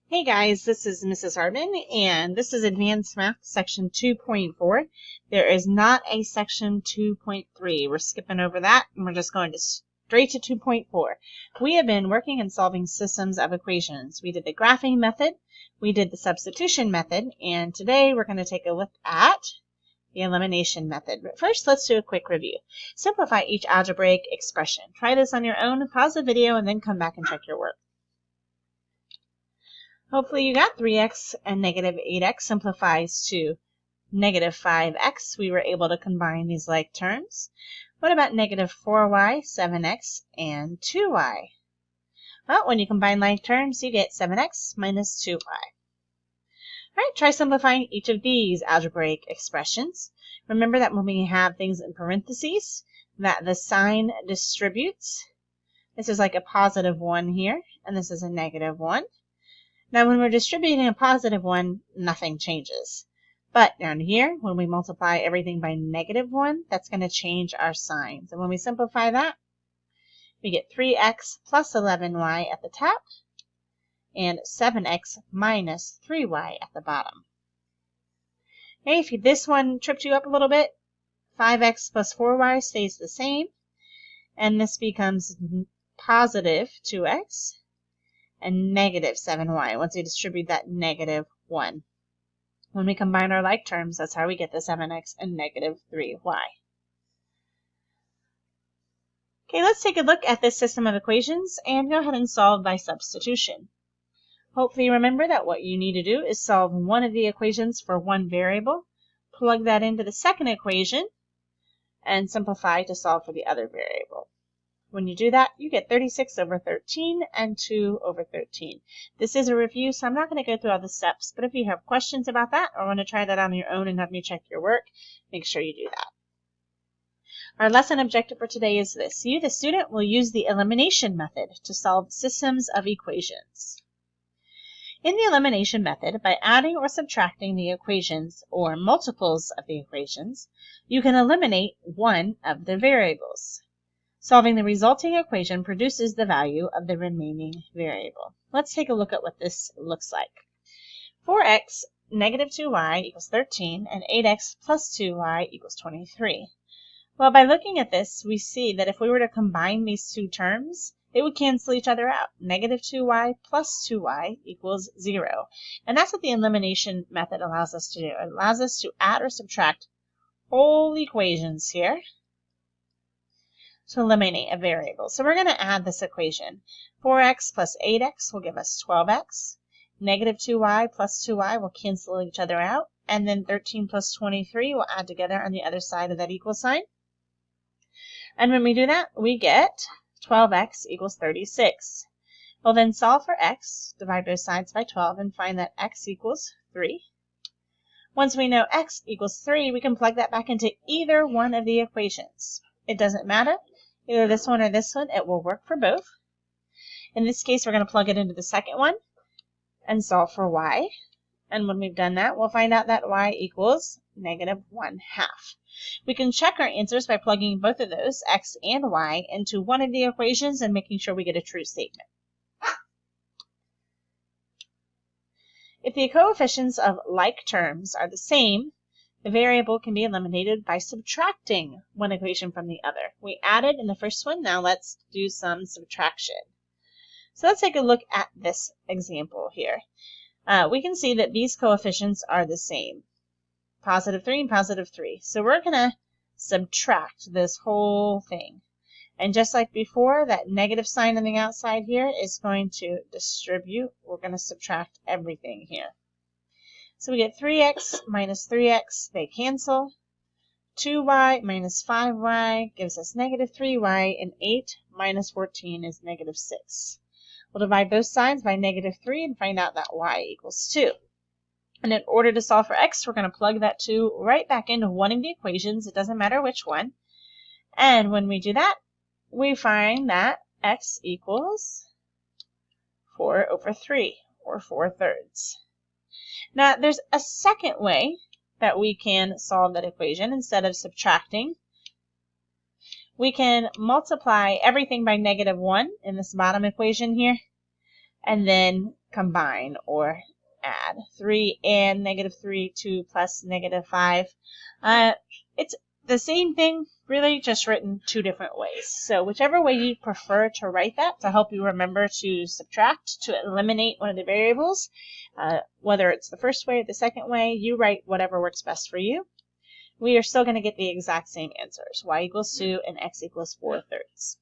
Hey guys, this is Mrs. Hardman, and this is Advanced Math Section 2.4. There is not a Section 2.3. We're skipping over that, and we're just going to straight to 2.4. We have been working and solving systems of equations. We did the graphing method, we did the substitution method, and today we're going to take a look at the elimination method. But first, let's do a quick review. Simplify each algebraic expression. Try this on your own, pause the video, and then come back and check your work. Hopefully you got 3x and negative 8x simplifies to negative 5x. We were able to combine these like terms. What about negative 4y, 7x, and 2y? Well, when you combine like terms, you get 7x minus 2y. All right, try simplifying each of these algebraic expressions. Remember that when we have things in parentheses, that the sign distributes. This is like a positive 1 here, and this is a negative 1. Now, when we're distributing a positive 1, nothing changes. But down here, when we multiply everything by negative 1, that's going to change our signs. And when we simplify that, we get 3x plus 11y at the top and 7x minus 3y at the bottom. Okay, if this one tripped you up a little bit, 5x plus 4y stays the same. And this becomes positive 2x. And negative 7y once we distribute that negative 1. When we combine our like terms, that's how we get the 7x and negative 3y. Okay, let's take a look at this system of equations and go ahead and solve by substitution. Hopefully remember that what you need to do is solve one of the equations for one variable, plug that into the second equation, and simplify to solve for the other variable. When you do that, you get 36 over 13 and 2 over 13. This is a review, so I'm not going to go through all the steps, but if you have questions about that or want to try that on your own and have me check your work, make sure you do that. Our lesson objective for today is this. You, the student, will use the elimination method to solve systems of equations. In the elimination method, by adding or subtracting the equations or multiples of the equations, you can eliminate one of the variables. Solving the resulting equation produces the value of the remaining variable. Let's take a look at what this looks like. 4x negative 2y equals 13, and 8x plus 2y equals 23. Well, by looking at this, we see that if we were to combine these two terms, they would cancel each other out. Negative 2y plus 2y equals 0. And that's what the elimination method allows us to do. It allows us to add or subtract whole equations here to eliminate a variable. So we're going to add this equation. 4x plus 8x will give us 12x. Negative 2y plus 2y will cancel each other out. And then 13 plus 23 will add together on the other side of that equal sign. And when we do that, we get 12x equals 36. We'll then solve for x, divide both sides by 12, and find that x equals 3. Once we know x equals 3, we can plug that back into either one of the equations. It doesn't matter. Either this one or this one, it will work for both. In this case, we're going to plug it into the second one and solve for y. And when we've done that, we'll find out that y equals negative 1/2. We can check our answers by plugging both of those, x and y, into one of the equations and making sure we get a true statement. If the coefficients of like terms are the same, the variable can be eliminated by subtracting one equation from the other. We added in the first one, now let's do some subtraction. So let's take a look at this example here. We can see that these coefficients are the same, positive 3 and positive 3. So we're going to subtract this whole thing. And just like before, that negative sign on the outside here is going to distribute. We're going to subtract everything here. So we get 3x minus 3x, they cancel. 2y minus 5y gives us negative 3y, and 8 minus 14 is negative 6. We'll divide both sides by negative 3 and find out that y equals 2. And in order to solve for x, we're going to plug that 2 right back into one of the equations. It doesn't matter which one. And when we do that, we find that x equals 4 over 3, or 4/3. Now, there's a second way that we can solve that equation. Instead of subtracting, we can multiply everything by negative 1 in this bottom equation here, and then combine or add. 3 and -3, 2 plus -5. It's the same thing, really, just written two different ways. So whichever way you prefer to write that to help you remember to subtract, to eliminate one of the variables, whether it's the first way or the second way, you write whatever works best for you. We are still going to get the exact same answers, y equals 2 and x equals 4/3.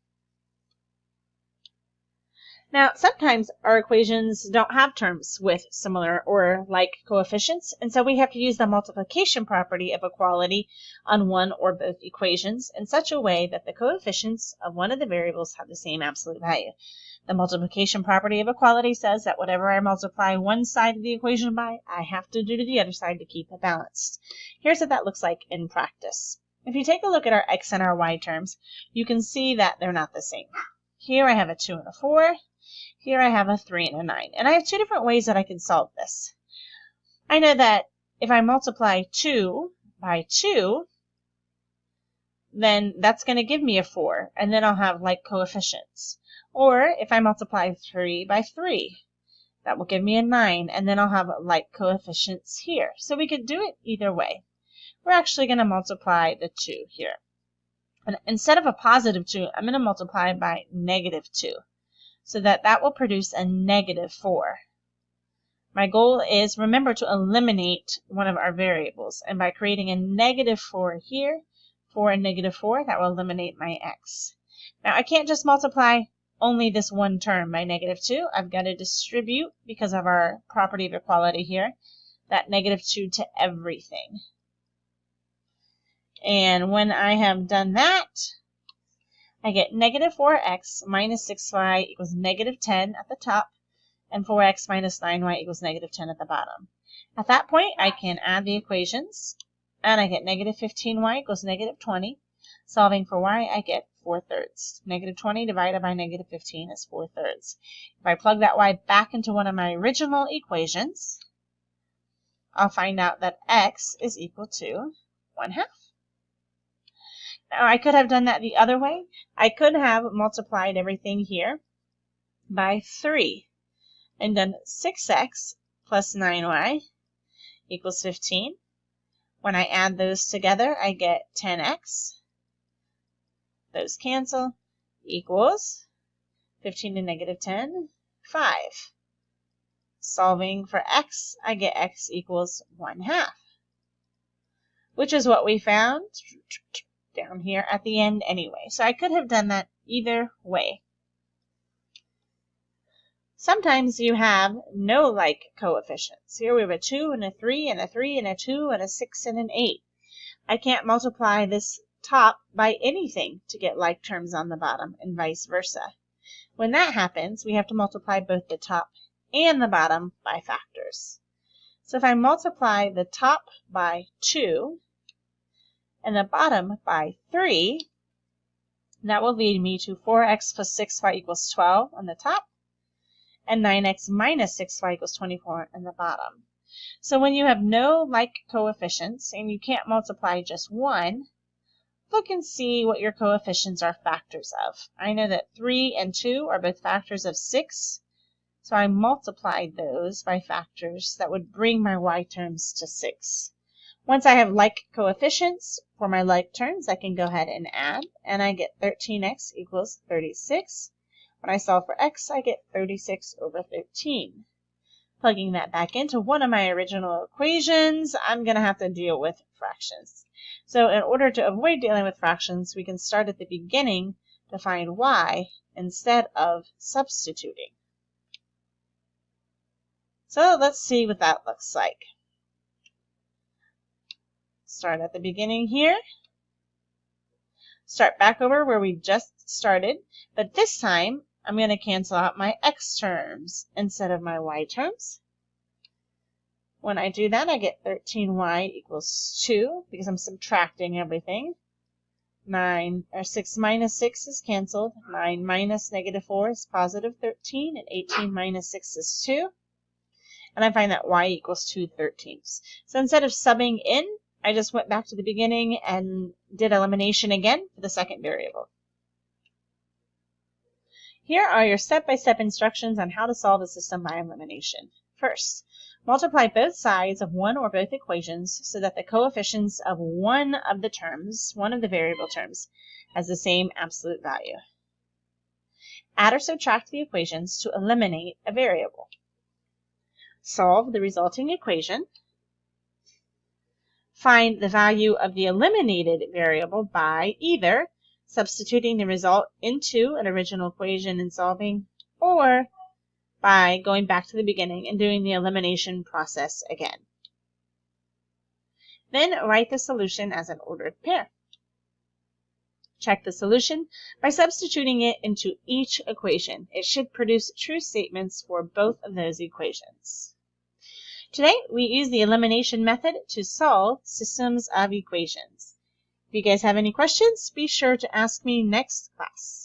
Now, sometimes our equations don't have terms with similar or like coefficients, and so we have to use the multiplication property of equality on one or both equations in such a way that the coefficients of one of the variables have the same absolute value. The multiplication property of equality says that whatever I multiply one side of the equation by, I have to do to the other side to keep it balanced. Here's what that looks like in practice. If you take a look at our x and our y terms, you can see that they're not the same. Here I have a 2 and a 4. Here I have a 3 and a 9. And I have two different ways that I can solve this. I know that if I multiply 2 by 2, then that's going to give me a 4, and then I'll have like coefficients. Or if I multiply 3 by 3, that will give me a 9, and then I'll have like coefficients here. So we could do it either way. We're actually going to multiply the 2 here. And instead of a positive 2, I'm going to multiply by -2. So that will produce a -4. My goal is, remember, to eliminate one of our variables. And by creating a -4 here, 4 and -4, that will eliminate my x. Now, I can't just multiply only this one term by -2. I've got to distribute, because of our property of equality here, that -2 to everything. And when I have done that, I get -4x minus 6y equals -10 at the top, and 4x minus 9y equals -10 at the bottom. At that point, I can add the equations, and I get -15y equals -20. Solving for y, I get 4/3. -20 divided by -15 is 4/3. If I plug that y back into one of my original equations, I'll find out that x is equal to 1/2. Now, I could have done that the other way. I could have multiplied everything here by 3 and done 6x plus 9y equals 15. When I add those together, I get 10x. Those cancel, equals 15 to -10, 5. Solving for x, I get x equals 1/2, which is what we found down here at the end anyway. So I could have done that either way. Sometimes you have no like coefficients. Here we have a 2 and a 3 and a 3 and a 2 and a 6 and an 8. I can't multiply this top by anything to get like terms on the bottom, and vice versa. When that happens, we have to multiply both the top and the bottom by factors. So if I multiply the top by 2 and the bottom by 3, that will lead me to 4x plus 6y equals 12 on the top, and 9x minus 6y equals 24 on the bottom. So when you have no like coefficients and you can't multiply just one, look and see what your coefficients are factors of. I know that 3 and 2 are both factors of 6, so I multiplied those by factors that would bring my y terms to 6. Once I have like coefficients for my like terms, I can go ahead and add, and I get 13x equals 36. When I solve for x, I get 36 over 13. Plugging that back into one of my original equations, I'm going to have to deal with fractions. So in order to avoid dealing with fractions, we can start at the beginning to find y instead of substituting. So let's see what that looks like. Start at the beginning here. Start back over where we just started, but this time I'm going to cancel out my x terms instead of my y terms. When I do that, I get 13y equals 2 because I'm subtracting everything. 6 minus 6 is canceled. 9 minus -4 is positive 13, and 18 minus 6 is 2. And I find that y equals 2/13. So instead of subbing in, I just went back to the beginning and did elimination again for the second variable. Here are your step-by-step instructions on how to solve a system by elimination. First, multiply both sides of one or both equations so that the coefficients of one of the variable terms, has the same absolute value. Add or subtract the equations to eliminate a variable. Solve the resulting equation. Find the value of the eliminated variable by either substituting the result into an original equation and solving, or by going back to the beginning and doing the elimination process again. Then write the solution as an ordered pair. Check the solution by substituting it into each equation. It should produce true statements for both of those equations. Today, we use the elimination method to solve systems of equations. If you guys have any questions, be sure to ask me next class.